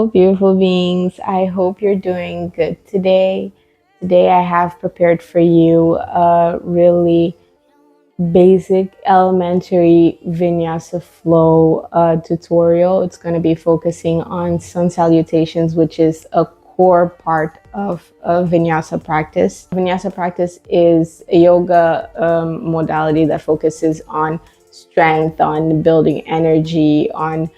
Hello, beautiful beings. I hope you're doing good today. Today, I have prepared for you a really basic elementary Vinyasa flow tutorial. It's going to be focusing on sun salutations, which is a core part of a Vinyasa practice. Vinyasa practice is a yoga modality that focuses on strength, on building energy, on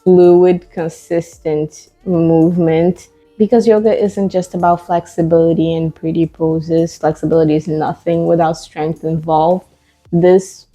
fluid, consistent movement. Because yoga isn't just about flexibility and pretty poses, flexibility is nothing without strength involved. This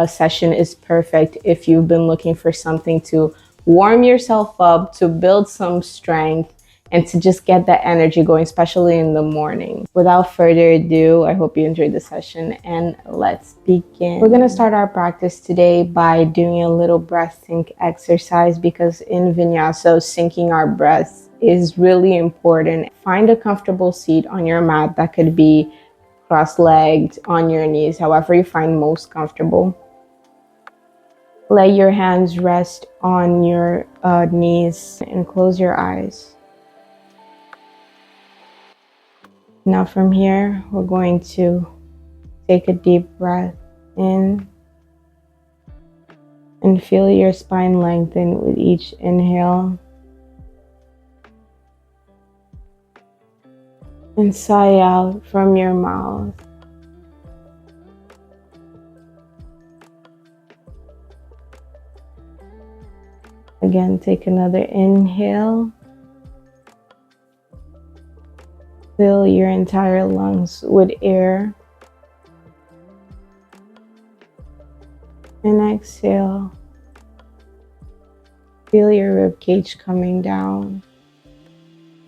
session is perfect if you've been looking for something to warm yourself up, to build some strength, and to just get that energy going, especially in the morning. Without further ado, I hope you enjoyed the session and let's begin. We're gonna start our practice today by doing a little breath sync exercise because in Vinyasa, syncing our breaths is really important. Find a comfortable seat on your mat that could be cross-legged, on your knees, however you find most comfortable. Let your hands rest on your knees and close your eyes. Now from here, we're going to take a deep breath in and feel your spine lengthen with each inhale. And sigh out from your mouth. Again, take another inhale. Fill your entire lungs with air. And exhale. Feel your rib cage coming down,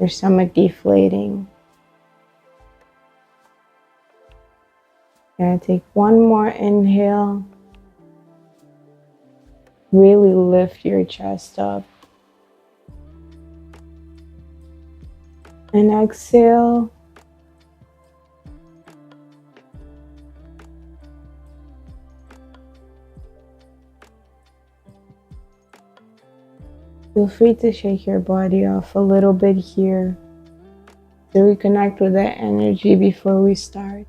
your stomach deflating. Gonna take one more inhale. Really lift your chest up. And exhale. Feel free to shake your body off a little bit here to reconnect with that energy before we start.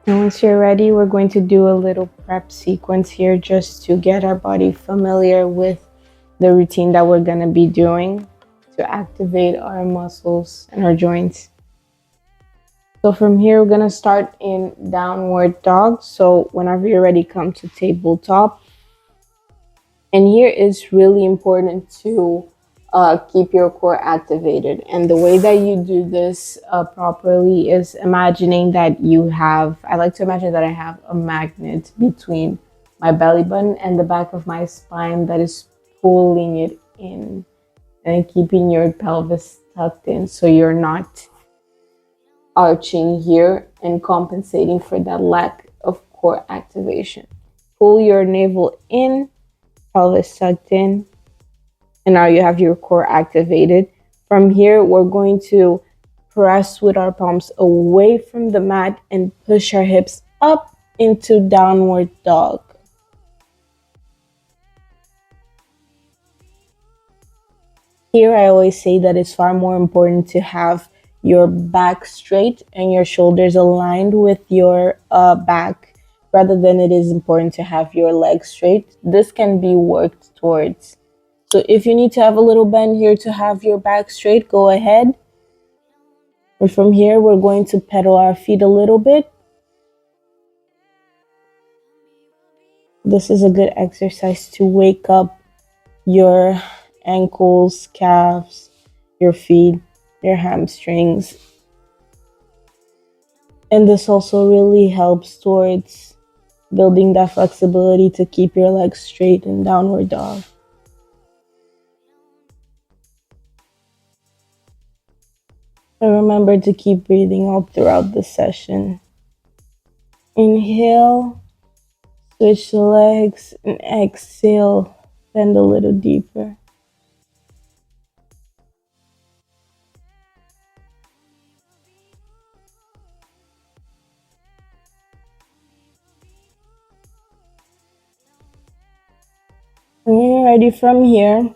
And once you're ready, we're going to do a little prep sequence here just to get our body familiar with the routine that we're going to be doing to activate our muscles and our joints. So from here, we're going to start in downward dog. So whenever you're ready, come to tabletop. And here it's really important to keep your core activated. And the way that you do this properly is imagining that I like to imagine that I have a magnet between my belly button and the back of my spine that is pulling it in and keeping your pelvis tucked in so you're not arching here and compensating for that lack of core activation. Pull your navel in, pelvis tucked in, and now you have your core activated. From here, we're going to press with our palms away from the mat and push our hips up into downward dog. Here, I always say that it's far more important to have your back straight and your shoulders aligned with your back rather than it is important to have your legs straight. This can be worked towards. So if you need to have a little bend here to have your back straight, go ahead. And from here, we're going to pedal our feet a little bit. This is a good exercise to wake up your ankles, calves, your feet, your hamstrings. And this also really helps towards building that flexibility to keep your legs straight in downward dog. And remember to keep breathing out throughout the session. Inhale, switch the legs, and exhale, bend a little deeper. ready from here,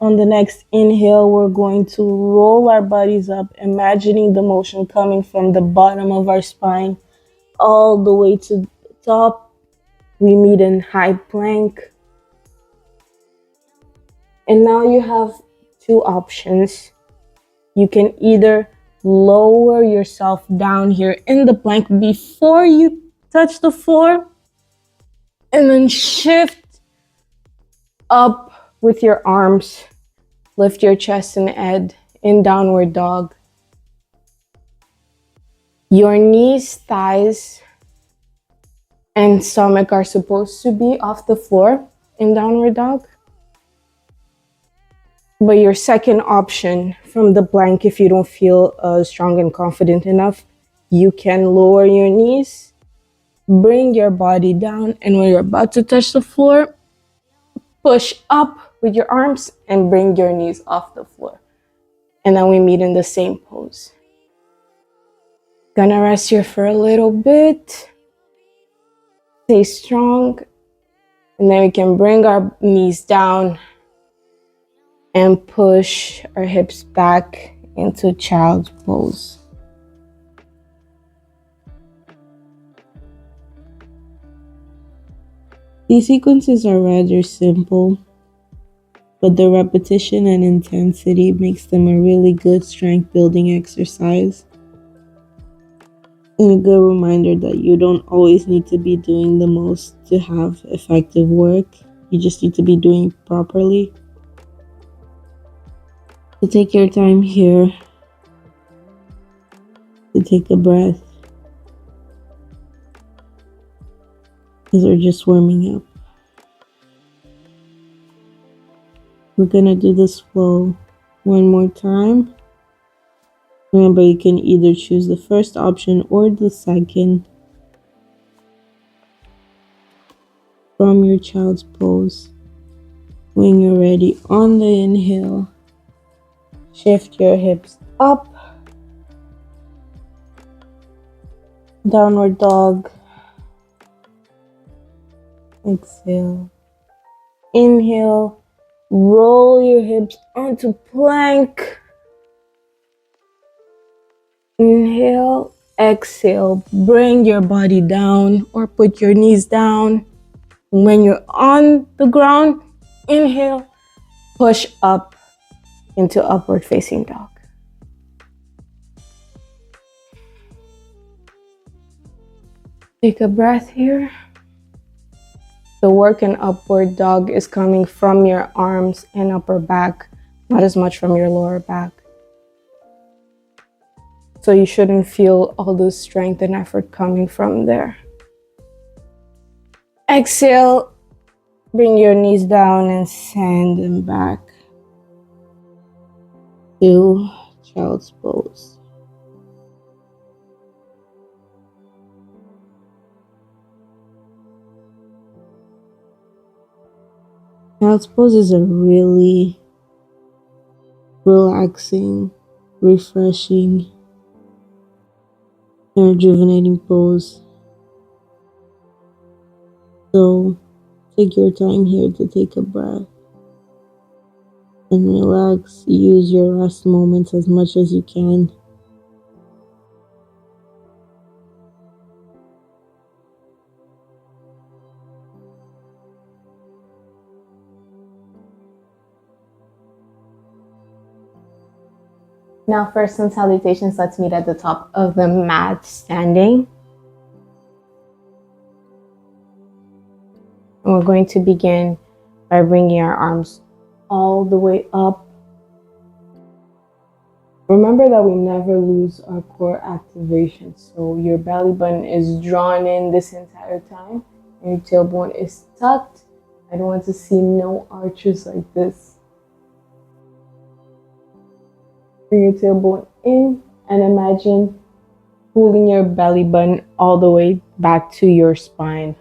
on the next inhale, we're going to roll our bodies up, imagining the motion coming from the bottom of our spine all the way to the top. We meet in high plank. And now you have two options. You can either lower yourself down here in the plank before you touch the floor, and then shift up with your arms. Lift your chest and head in downward dog. Your knees, thighs, and stomach are supposed to be off the floor in downward dog. But your second option from the plank, if you don't feel strong and confident enough, you can lower your knees, bring your body down, and when you're about to touch the floor, push up with your arms and bring your knees off the floor. And then we meet in the same pose. Gonna rest here for a little bit. Stay strong. And then we can bring our knees down and push our hips back into child's pose. These sequences are rather simple, but the repetition and intensity makes them a really good strength building exercise. And a good reminder that you don't always need to be doing the most to have effective work. You just need to be doing it properly. So take your time here to take a breath, because we're just warming up. We're gonna do this flow one more time. Remember, you can either choose the first option or the second from your child's pose. When you're ready, on the inhale, shift your hips up, downward dog. Exhale. Inhale, roll your hips onto plank. Inhale, exhale, bring your body down or put your knees down. When you're on the ground, inhale, push up into upward facing dog. Take a breath here. The work in upward dog is coming from your arms and upper back, not as much from your lower back. So you shouldn't feel all the strength and effort coming from there. Exhale, bring your knees down and send them back to child's pose. Child's pose is a really relaxing, refreshing, and rejuvenating pose. So take your time here to take a breath and relax. Use your rest moments as much as you can. Now for sun salutations, let's meet at the top of the mat standing. And we're going to begin by bringing our arms all the way up. Remember that we never lose our core activation. So your belly button is drawn in this entire time. And your tailbone is tucked. I don't want to see no arches like this. Bring your tailbone in and imagine pulling your belly button all the way back to your spine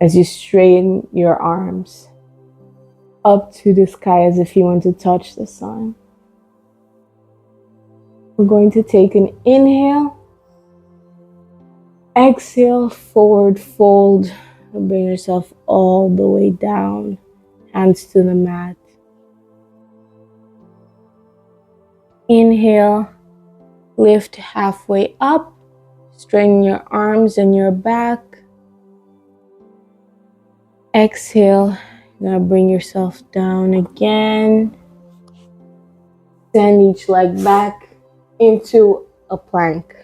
as you straighten your arms up to the sky as if you want to touch the sun. We're going to take an inhale, exhale, forward fold, and bring yourself all the way down. hands to the mat. Inhale, lift halfway up, straighten your arms and your back. Exhale, you're gonna bring yourself down again. Send each leg back into a plank.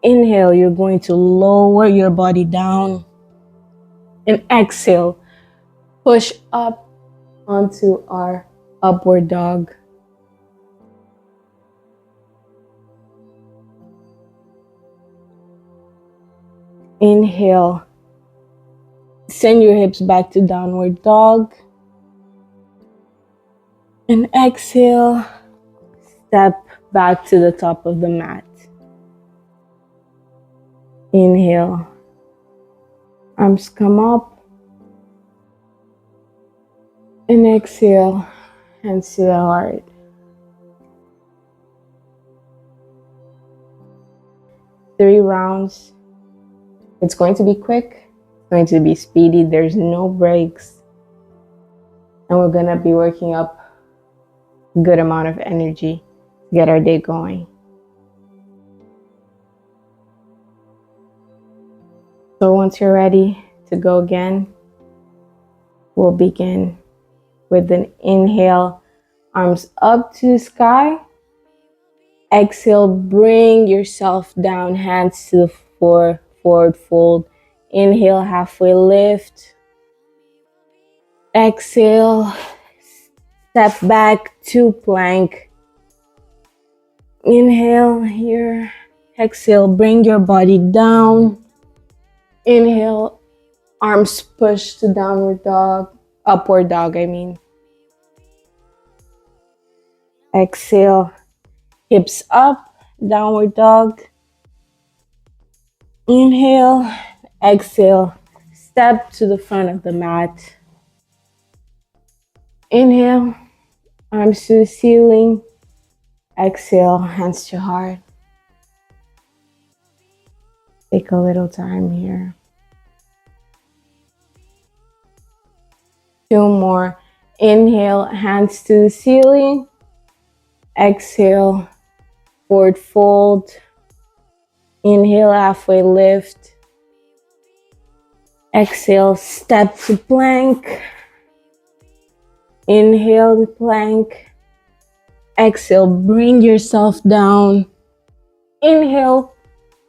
Inhale, you're going to lower your body down. And exhale, push up onto our upward dog. Inhale, send your hips back to downward dog. And exhale, step back to the top of the mat. Inhale, arms come up. And exhale, hands to the heart. Three rounds. It's going to be quick. It's going to be speedy. There's no breaks. And we're going to be working up a good amount of energy to get our day going. So once you're ready to go again, we'll begin with an inhale, arms up to the sky. Exhale, bring yourself down, hands to the floor, forward fold. Inhale, halfway lift. Exhale, step back to plank. Inhale here. Exhale, bring your body down. Inhale, arms push to downward dog, upward dog, I mean. Exhale, hips up, downward dog. Inhale, exhale, step to the front of the mat. Inhale, arms to the ceiling. Exhale, hands to heart. Take a little time here. 2 more. Inhale, hands to the ceiling. Exhale, forward fold. Inhale, halfway lift. Exhale, step to plank. Inhale, plank. Exhale, bring yourself down. Inhale,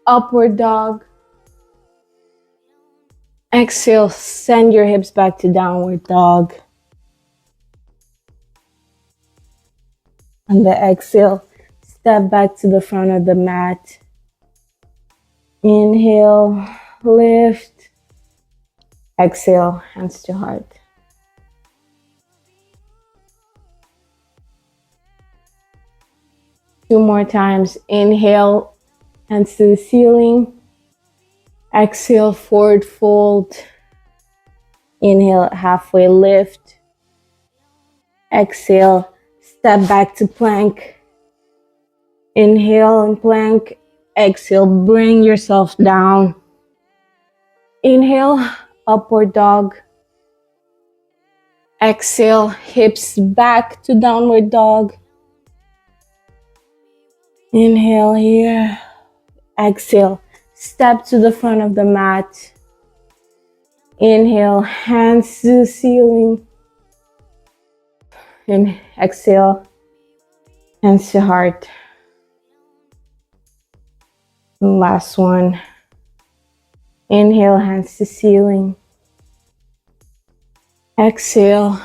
upward dog. Exhale, send your hips back to downward dog. And the exhale, step back to the front of the mat. Inhale, lift. Exhale, hands to heart. Two more times. Inhale, hands to the ceiling. Exhale, forward fold. Inhale, halfway lift. Exhale, step back to plank. Inhale and plank. Exhale, bring yourself down. Inhale, upward dog. Exhale, hips back to downward dog. Inhale here. Exhale, step to the front of the mat. Inhale, hands to the ceiling. And exhale, hands to heart. And last one. Inhale, hands to ceiling. Exhale,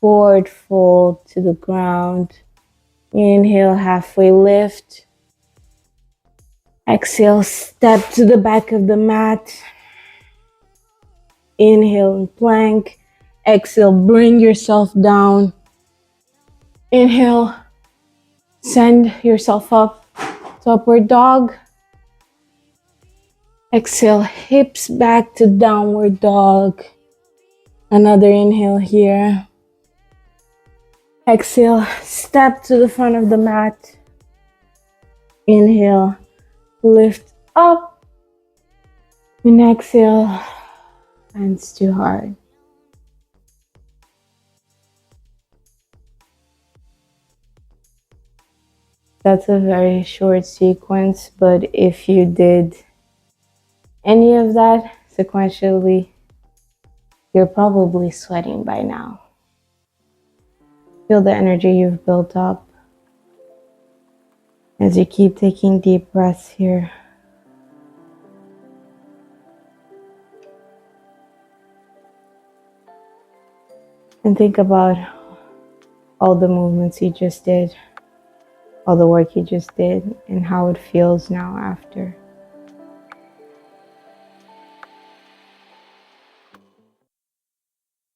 forward fold to the ground. Inhale, halfway lift. Exhale, step to the back of the mat. Inhale and plank. Exhale, bring yourself down. Inhale, send yourself up to upward dog. Exhale, hips back to downward dog. Another inhale here. Exhale, step to the front of the mat. Inhale, lift up. And exhale, hands to heart. That's a very short sequence, but if you did any of that sequentially, you're probably sweating by now. Feel the energy you've built up as you keep taking deep breaths here. And think about all the movements you just did, all the work you just did, and how it feels now after.